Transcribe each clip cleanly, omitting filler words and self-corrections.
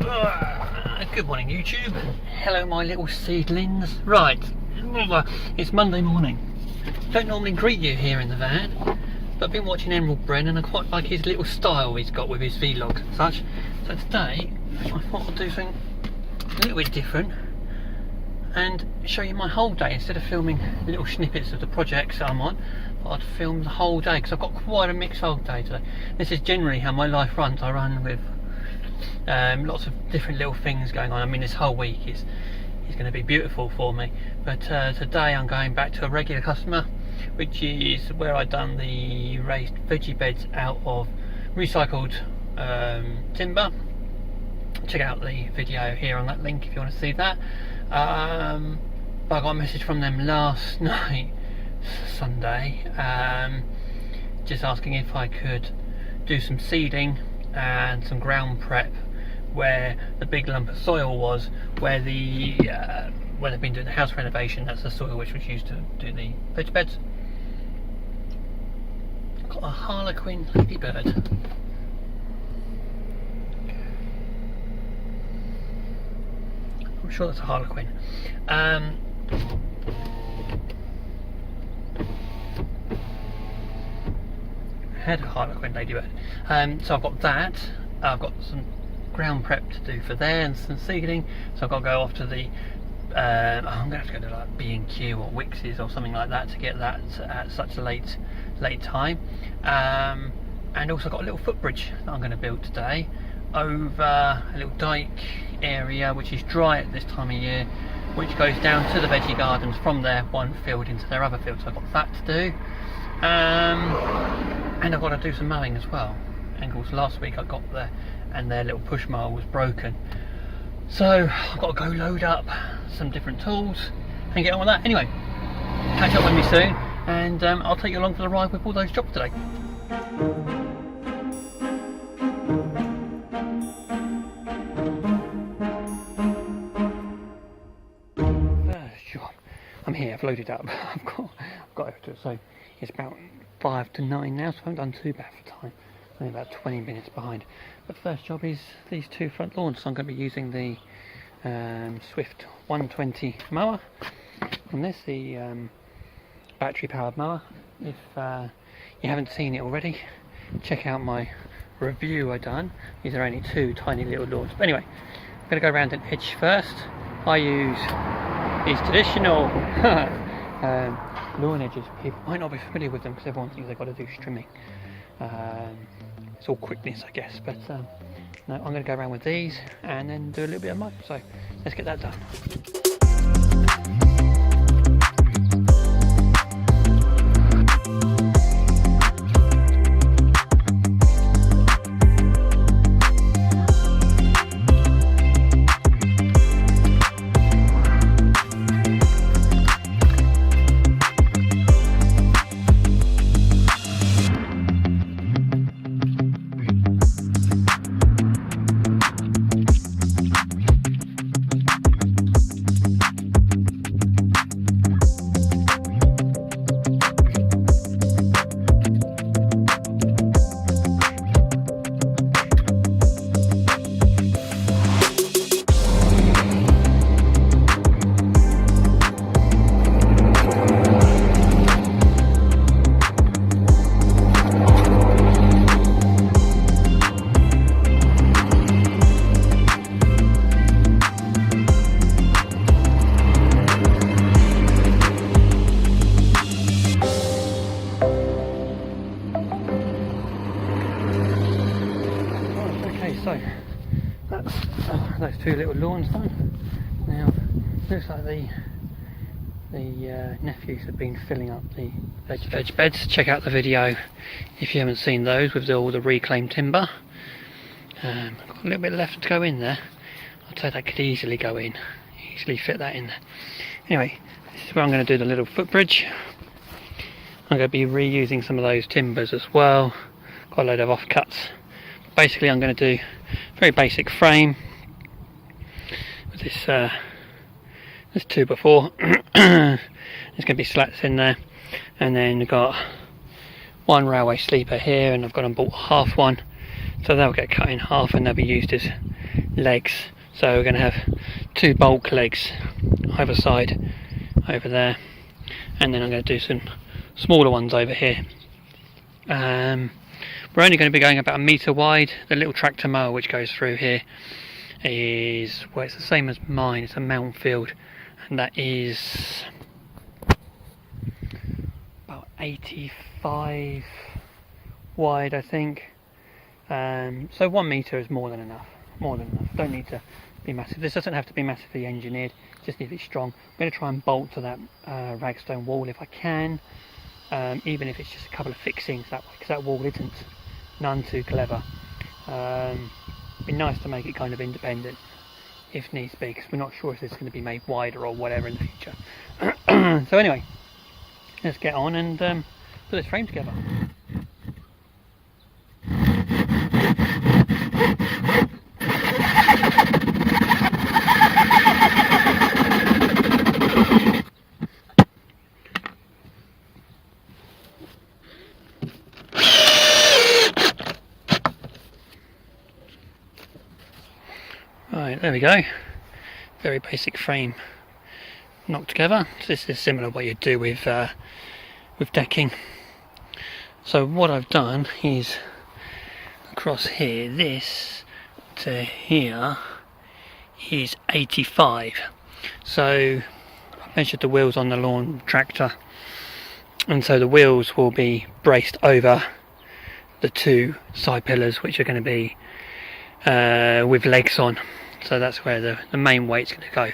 Good morning YouTube. Hello my little seedlings. Right, it's Monday morning. Don't normally greet you here in the van, but I've been watching Emerald Bren and I quite like his little style he's got with his vlogs and such. So today I thought I'd do something a little bit different and show you my whole day. Instead of filming little snippets of the projects that I'm on, I'd film the whole day because I've got quite a mixed old day today. This is generally how my life runs. I run with lots of different little things going on. I mean, this whole week is going to be beautiful for me, but today I'm going back to a regular customer, which is where I've done the raised veggie beds out of recycled timber. Check out the video here on that link if you want to see that. But I got a message from them last night, Sunday, just asking if I could do some seeding and some ground prep where the big lump of soil was, where they've been doing the house renovation. That's the soil which was used to do the veg beds. I've got a harlequin ladybird. I'm sure that's a harlequin. I had a harlequin ladybird. So I've got that. I've got some ground prep to do for there and some seeding. So I've got to go off to the I'm going to have to go to like B&Q or Wickes or something like that to get that at such a late time. And also got a little footbridge that I'm going to build today over a little dike area which is dry at this time of year, which goes down to the veggie gardens from their one field into their other field. So I've got that to do. And I've got to do some mowing as well. And of course last week I got there and their little push mower was broken, so I've got to go load up some different tools and get on with that. Anyway, catch up with me soon and I'll take you along for the ride with all those jobs today. First job, I'm here, I've loaded up. I've got over to it, so it's about 5 to 9 now, so I haven't done too bad for time. Only about 20 minutes behind. But the first job is these two front lawns. So I'm going to be using the Swift 120 mower on this, the battery powered mower. If you haven't seen it already, check out my review I done. These are only two tiny little lawns. But anyway, I'm going to go around an edge first. I use these traditional lawn edges. People might not be familiar with them because everyone thinks they've got to do trimming. It's all quickness, I guess, but no, I'm going to go around with these and then do a little bit of mowing. So let's get that done. So that's those two little lawns done. Now looks like the nephews have been filling up the veg beds. Check out the video if you haven't seen those with all the reclaimed timber. I've got a little bit left to go in there. I'd say that could easily go in, easily fit that in there. Anyway, this is where I'm going to do the little footbridge. I'm going to be reusing some of those timbers as well. Got a load of offcuts. Basically I'm going to do a very basic frame with this this 2x4. There's going to be slats in there, and then we've got one railway sleeper here, and I've got them bought half one, so they'll get cut in half and they'll be used as legs. So we're going to have 2 bulk legs either side over there, and then I'm going to do some smaller ones over here. We're only going to be going about 1 metre wide. The little tractor mower which goes through here is, well, it's the same as mine. It's a Mountfield, and that is about 85 wide, I think. So 1 metre is more than enough. Don't need to be massive. This doesn't have to be massively engineered, just need to be strong. I'm going to try and bolt to that ragstone wall if I can, even if it's just a couple of fixings that way, because that wall isn't none too clever. It'd be nice to make it kind of independent if needs be, because we're not sure if it's going to be made wider or whatever in the future. So anyway, let's get on and put this frame together. Right, there we go. Very basic frame knocked together. So this is similar to what you do with decking. So what I've done is across here, this to here is 85. So I measured the wheels on the lawn tractor, and so the wheels will be braced over the 2 side pillars, which are going to be with legs on. So that's where the main weight's going to go.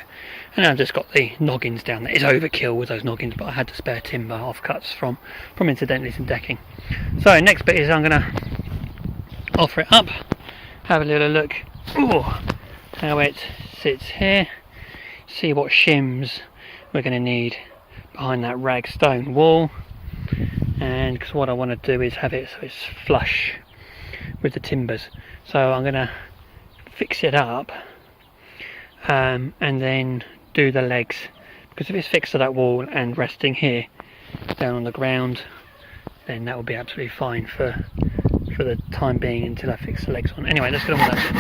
And I've just got the noggins down there. It's overkill with those noggins, but I had to spare timber offcuts from incidentally some decking. So next bit is I'm going to offer it up, have a little look how it sits here, see what shims we're going to need behind that ragstone wall, and because what I want to do is have it so it's flush with the timbers. So I'm going to fix it up and then do the legs, because if it's fixed to that wall and resting here down on the ground, then that will be absolutely fine for the time being until I fix the legs on. Anyway, let's get on with that.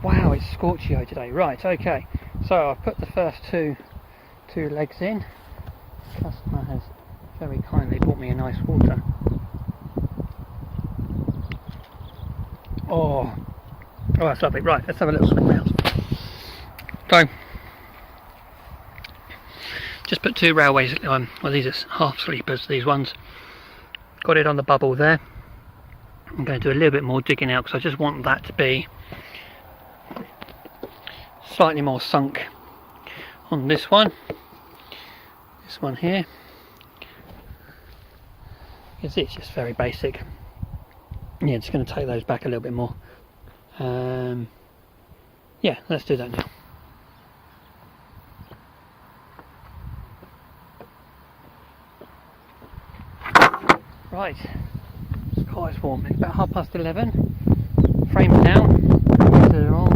Wow, it's scorchio today. Right, okay. So I've put the first two legs in. The customer has very kindly bought me a nice water. Oh, that's lovely. Right, let's have a little swing round. So, just put 2 railways on. Well, these are half sleepers, these ones. Got it on the bubble there. I'm going to do a little bit more digging out, because I just want that to be slightly more sunk on this one here, because it's just very basic. Yeah, just going to take those back a little bit more. Yeah, let's do that now. Right, it's quite warm. It's about 11:30. Frames down. They're all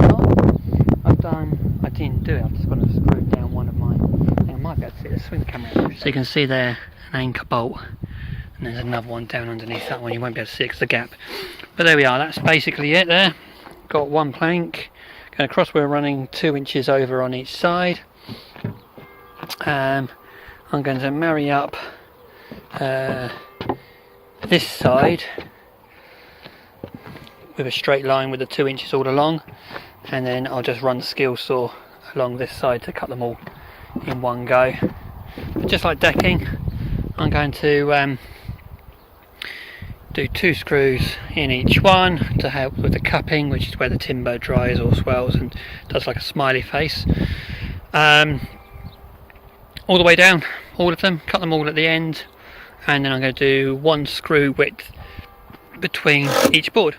on. I didn't do it. I've just got to screw down one of mine. I might be able to see this. Swing the camera out. So you can see there an anchor bolt, and there's another one down underneath that one. You won't be able to see it because of the gap. But there we are. That's basically it there. Got one plank. Going across. We're running 2 inches over on each side. I'm going to marry up this side with a straight line with the 2 inches all along, and then I'll just run the skill saw along this side to cut them all in one go. But just like decking, I'm going to do 2 screws in each one to help with the cupping, which is where the timber dries or swells and does like a smiley face. All the way down, all of them, cut them all at the end, and then I'm going to do 1 screw width between each board.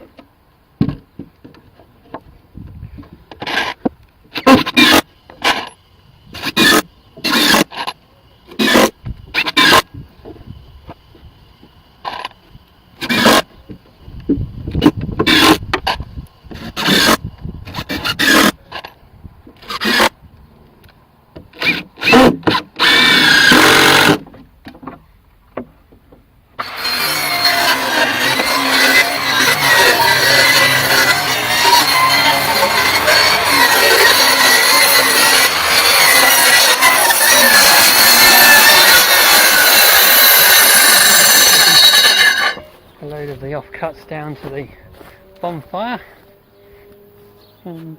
bricks down to the bonfire, and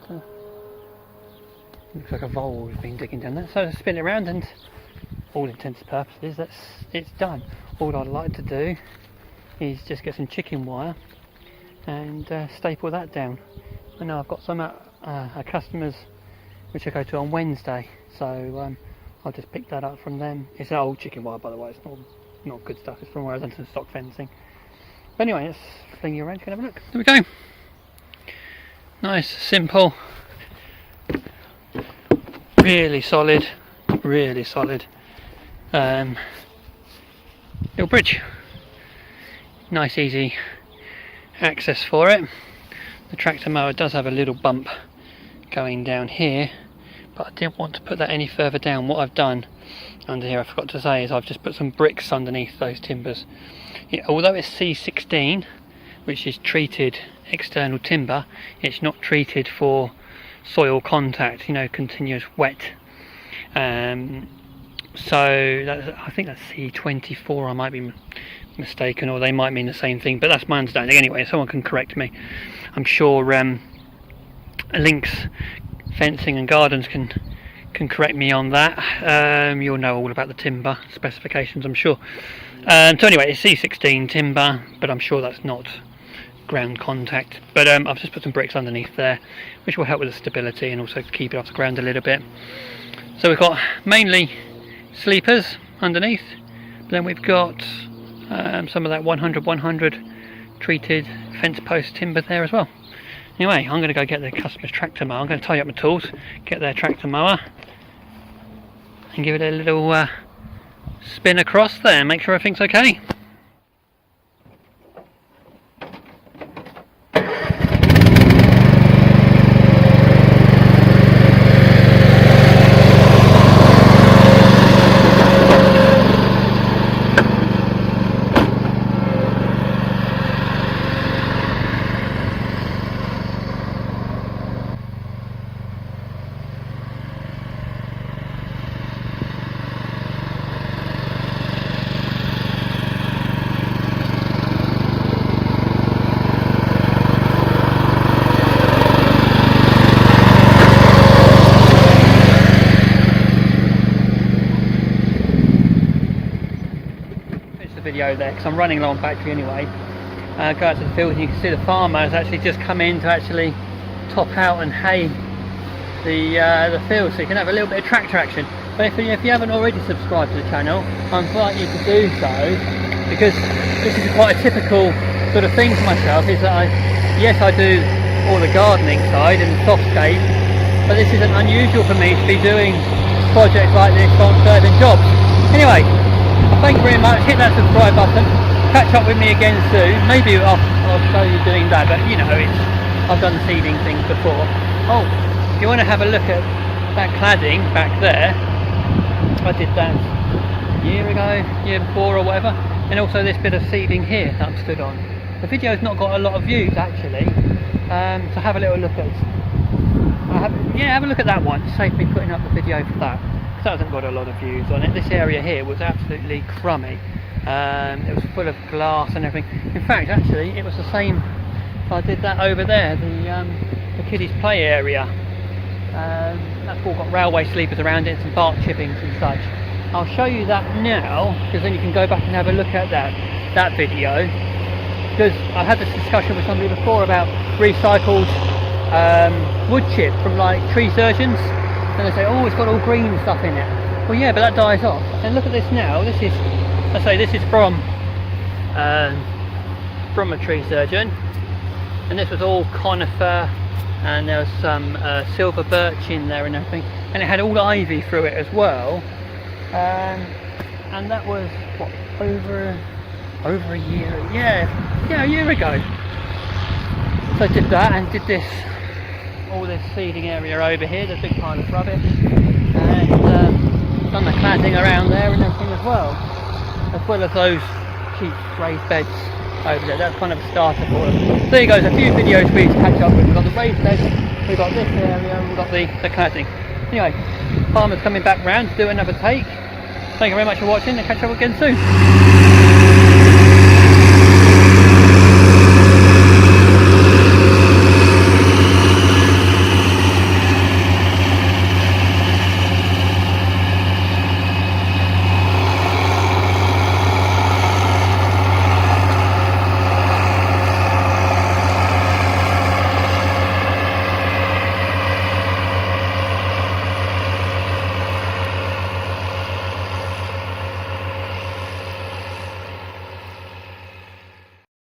looks like a vole has been digging down there. So I spin it around, and all intents and purposes, it's done. All I'd like to do is just get some chicken wire and staple that down. I know I've got some customers which I go to on Wednesday, so I'll just pick that up from them. It's an old chicken wire, by the way. It's not good stuff. It's from where I was into the stock fencing. But anyway, let's fling you around. You can have a look. There we go. Nice, simple, really solid, really solid. Little bridge. Nice, easy access for it. The tractor mower does have a little bump going down here, but I didn't want to put that any further down. What I've done under here, I forgot to say, is I've just put some bricks underneath those timbers. Although it's C16, which is treated external timber, it's not treated for soil contact, you know, continuous wet. So I think that's C24, I might be mistaken, or they might mean the same thing, but that's my understanding. Anyway, someone can correct me. I'm sure Links Fencing and Gardens can correct me on that. You'll know all about the timber specifications, I'm sure. So anyway, it's C16 timber, but I'm sure that's not ground contact. But I've just put some bricks underneath there, which will help with the stability and also keep it off the ground a little bit. So we've got mainly sleepers underneath, but then we've got some of that 100 treated fence post timber there as well. Anyway, I'm going to go get the customer's tractor mower. I'm going to tie up my tools, get their tractor mower, and give it a little spin across there, make sure everything's okay. Video there because I'm running low on battery anyway. Go out to the field and you can see the farmer has actually just come in to actually top out and hay the field, so you can have a little bit of tractor action. But if you haven't already subscribed to the channel, I invite you to do so, because this is quite a typical sort of thing for myself, is that yes, I do all the gardening side and softscape, but this isn't unusual for me to be doing projects like this on certain jobs. Anyway, thank you very much. Hit that subscribe button. Catch up with me again soon. Maybe I'll show you doing that, but you know, I've done seeding things before. Oh, if you want to have a look at that cladding back there, I did that a year ago, year before or whatever, and also this bit of seeding here that I'm stood on. The video's not got a lot of views actually, so have a little look at have a look at that one. Save me putting up the video for that. That hasn't got a lot of views on it. This area here was absolutely crummy. It was full of glass and everything. In fact, actually, it was the same. I did that over there, the kiddies' play area. That's all got railway sleepers around it, some bark chippings and such. I'll show you that now, because then you can go back and have a look at that video. Because I had this discussion with somebody before about recycled wood chip from like tree surgeons. And they say, oh, it's got all green stuff in it. Well, yeah, but that dies off. And look at this now. This is, this is from a tree surgeon, and this was all conifer, and there was some silver birch in there and everything, and it had all ivy through it as well. And that was what, over a year? Yeah, a year ago. So I did that and did this. All this seeding area over here, there's a big pile of rubbish, and done the cladding around there and everything as well as those cheap raised beds over there. That's kind of a starter for us. So there you go, there's a few videos for you to catch up with. We've got the raised beds, we've got this area, and we've got the cladding. Anyway, farmer's coming back round to do another take. Thank you very much for watching, and catch up again soon.